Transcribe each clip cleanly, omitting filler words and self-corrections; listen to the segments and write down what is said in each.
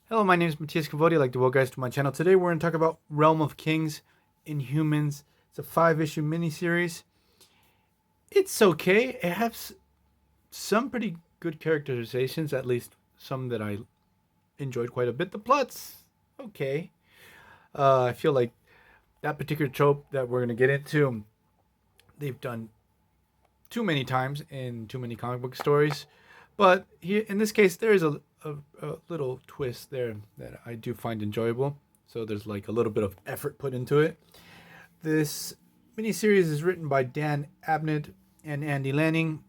Hello, my name is Matthias Cavodi. I'd like to welcome guys to my channel. Today we're going to talk about Realm of Kings, Inhumans. It's a 5-issue miniseries. It's okay. It has some pretty good characterizations, at least some that I enjoyed quite a bit. The plot's okay. I feel like that particular trope that we're going to get into, they've done too many times in too many comic book stories. But here, in this case, there is a little twist there that I do find enjoyable. So there's like a little bit of effort put into it. This miniseries is written by Dan Abnette and Andy Lanning.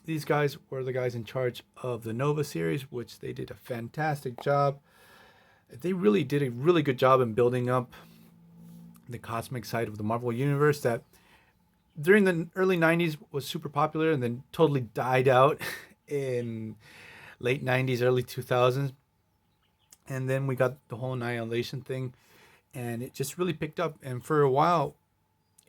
These guys were the guys in charge of the Nova series, which they did a fantastic job. They really did a really good job in building up the cosmic side of the Marvel Universe that during the early 90s was super popular and then totally died out in late 90s, early 2000s. And then we got the whole Annihilation thing, and it just really picked up. And for a while,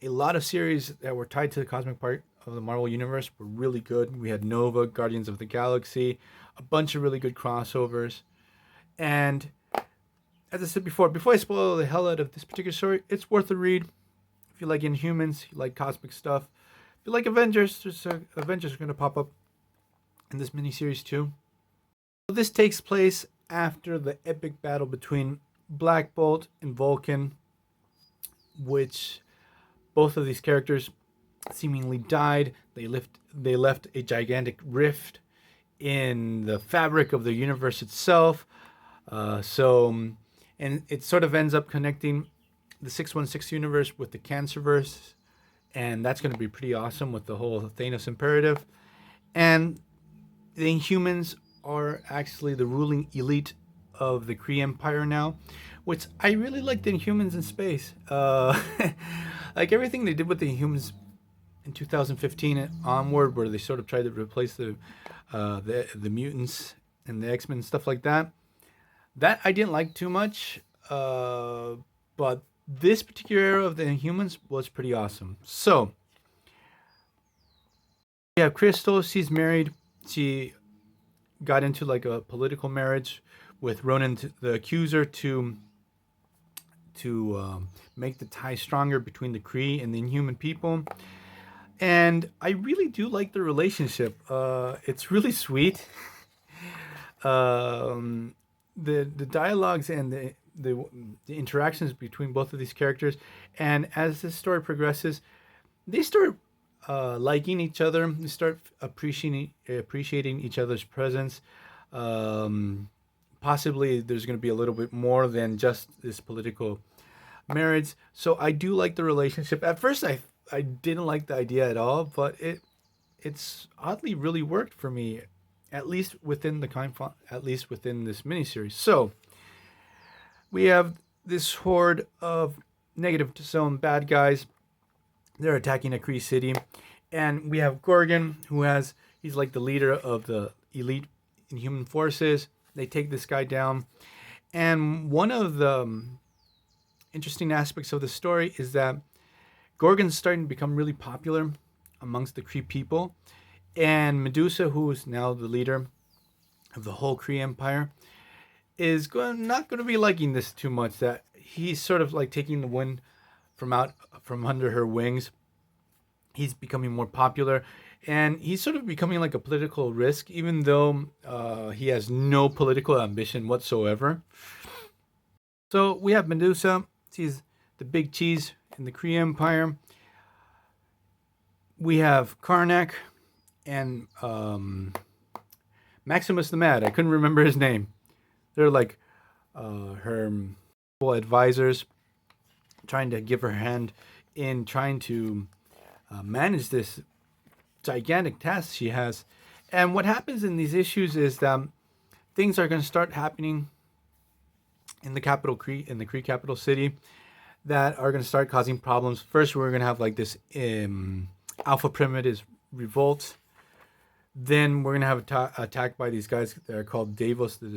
a lot of series that were tied to the cosmic part of the Marvel Universe were really good. We had Nova, Guardians of the Galaxy, a bunch of really good crossovers. And as I said before I spoil the hell out of this particular story, it's worth a read. If you like Inhumans, you like cosmic stuff, if you like Avengers, Avengers are going to pop up in this miniseries too. This takes place after the epic battle between Black Bolt and Vulcan, which both of these characters seemingly died. They left a gigantic rift in the fabric of the universe itself. And it sort of ends up connecting the 616 universe with the Cancerverse, and that's going to be pretty awesome with the whole Thanos imperative. And the Inhumans are actually the ruling elite of the Kree Empire now, which I really like the Inhumans in space. Like everything they did with the Inhumans in 2015 and onward, where they sort of tried to replace the mutants and the X-Men and stuff like that. That I didn't like too much, but this particular era of the Inhumans was pretty awesome. So we have Crystal. She's married. She got into like a political marriage with Ronan, the Accuser, to make the tie stronger between the Kree and the Inhuman people. And I really do like the relationship. It's really sweet. The dialogues and the interactions between both of these characters, and as this story progresses, they start liking each other. They start appreciating each other's presence. Possibly there's going to be a little bit more than just this political marriage. So I do like the relationship. At first, I didn't like the idea at all, but it's oddly really worked for me, at least within this miniseries. So we have this horde of negative zone bad guys. They're attacking a Kree city, and we have Gorgon, he's like the leader of the elite Inhuman forces. They take this guy down, and one of the interesting aspects of the story is that Gorgon's starting to become really popular amongst the Kree people. And Medusa, who is now the leader of the whole Kree Empire, is not going to be liking this too much. That he's sort of like taking the wind from under her wings. He's becoming more popular, and he's sort of becoming like a political risk, even though he has no political ambition whatsoever. So we have Medusa. She's the big cheese in the Kree Empire. We have Karnak and Maximus the Mad. I couldn't remember his name. They're like her advisors, trying to give her hand in trying to manage this gigantic task she has. And what happens in these issues is that things are going to start happening in the Kree capital city, that are going to start causing problems. First, we're going to have like this Alpha Primitives revolt. Then we're going to have attacked by these guys that are called Davos the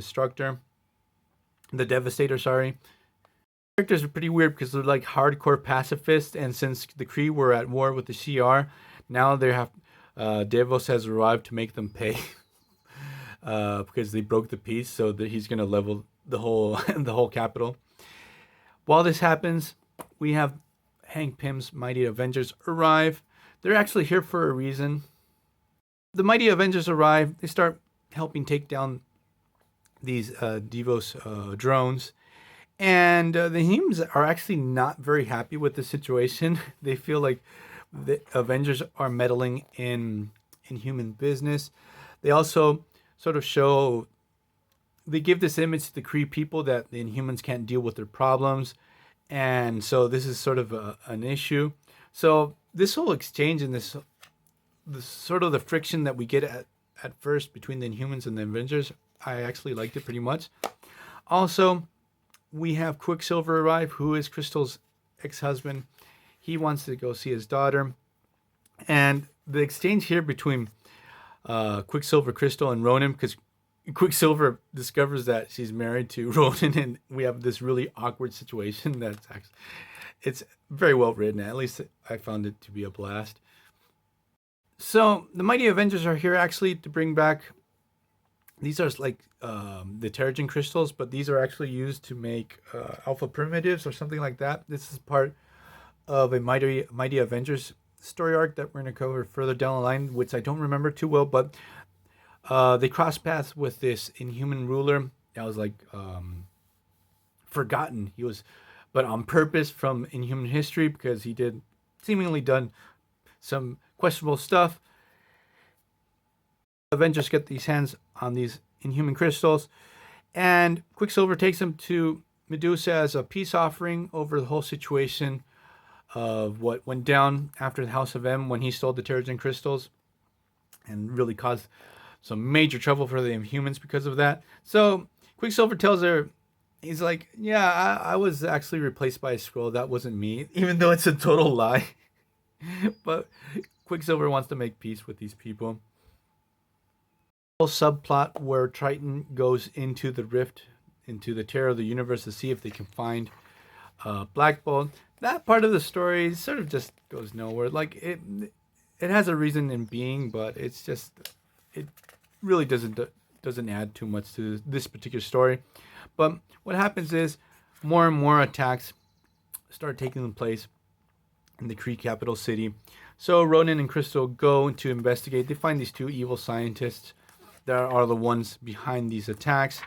Devastator, sorry. Characters are pretty weird because they're like hardcore pacifists, and since the Kree were at war with the Shi'ar, now they have Davos has arrived to make them pay because they broke the peace, so that he's going to level the whole the whole capital. While this happens, we have Hank Pym's Mighty Avengers arrive. They're actually here for a reason. The Mighty Avengers arrive. They start helping take down these Devos drones. And the humans are actually not very happy with the situation. They feel like the Avengers are meddling in human business. They also sort of show, they give this image to the Kree people that the Inhumans can't deal with their problems. And so this is sort of an issue. So this whole exchange and this sort of the friction that we get at first between the Inhumans and the Avengers, I actually liked it pretty much. Also, we have Quicksilver arrive, who is Crystal's ex-husband. He wants to go see his daughter. And the exchange here between Quicksilver, Crystal, and Ronan, because Quicksilver discovers that she's married to Ronan, and we have this really awkward situation that's actually, it's very well written. At least I found it to be a blast. So the Mighty Avengers are here actually to bring back, these are like the Terrigen crystals, but these are actually used to make alpha primitives or something like that. This is part of a Mighty Avengers story arc that we're going to cover further down the line, which I don't remember too well, but they cross paths with this Inhuman ruler that was like forgotten. He was, but on purpose from Inhuman history, because he did seemingly done some questionable stuff. Avengers get these hands on these Inhuman crystals, and Quicksilver takes them to Medusa as a peace offering over the whole situation of what went down after the House of M when he stole the Terrigen crystals and really caused some major trouble for the Inhumans because of that. So Quicksilver tells her, he's like, yeah, I was actually replaced by a Skrull. That wasn't me, even though it's a total lie. But Quicksilver wants to make peace with these people. Subplot where Triton goes into the rift, into the terror of the universe to see if they can find Black Bolt. That part of the story sort of just goes nowhere. Like it has a reason in being, but it's just, it really doesn't add too much to this particular story. But what happens is more and more attacks start taking place in the Kree capital city. So Ronan and Crystal go to investigate. They find these two evil scientists that are the ones behind these attacks.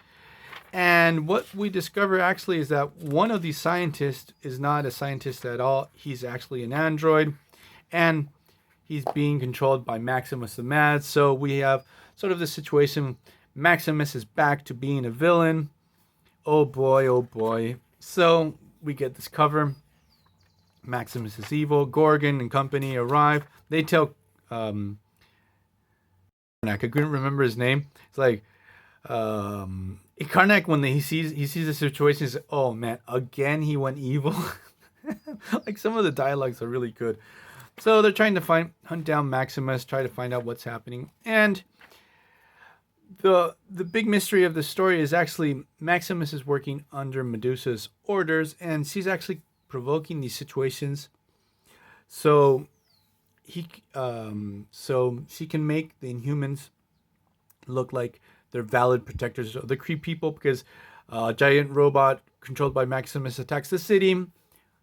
And what we discover actually is that one of these scientists is not a scientist at all. He's actually an android, and he's being controlled by Maximus the Mad. So we have sort of the situation. Maximus is back to being a villain. Oh boy, oh boy. So we get this cover. Maximus is evil. Gorgon and company arrive. They tell I couldn't remember his name. It's like Karnak, when he sees the situation, is, oh man, again he went evil. Like some of the dialogues are really good. So they're trying to hunt down Maximus, try to find out what's happening. And the big mystery of the story is actually Maximus is working under Medusa's orders, and she's actually provoking these situations. So so she can make the Inhumans look like they're valid protectors of the Kree people, because a giant robot controlled by Maximus attacks the city.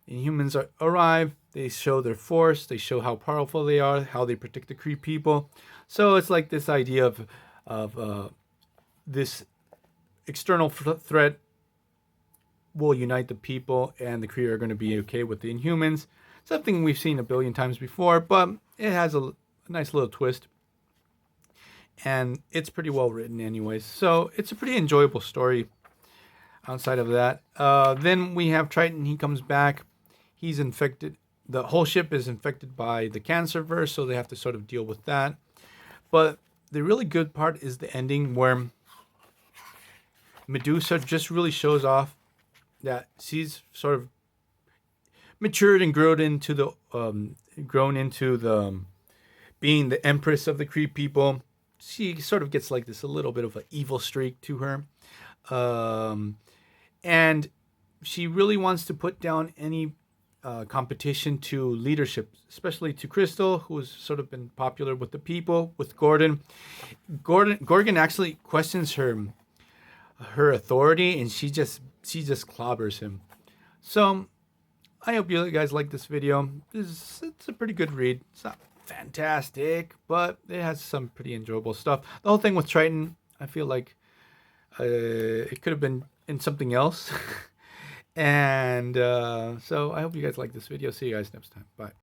Inhumans arrive. They show their force. They show how powerful they are, how they protect the Kree people. So it's like this idea of this external threat will unite the people, and the Kree are going to be okay with the Inhumans. Something we've seen a billion times before, but it has a nice little twist. And it's pretty well written anyways. So it's a pretty enjoyable story outside of that. Then we have Triton. He comes back. He's infected. The whole ship is infected by the cancer virus, so they have to sort of deal with that. But the really good part is the ending, where Medusa just really shows off that she's sort of matured and grown into the being the empress of the Kree people. She sort of gets like this a little bit of an evil streak to her, and she really wants to put down any competition to leadership, especially to Crystal, who's sort of been popular with the people, with Gordon. Gorgon actually questions her authority, and she just clobbers him. So I hope you guys like this video. It's a pretty good read. It's not fantastic, but it has some pretty enjoyable stuff. The whole thing with Triton, I feel like it could have been in something else. And so I hope you guys like this video. See you guys next time. Bye.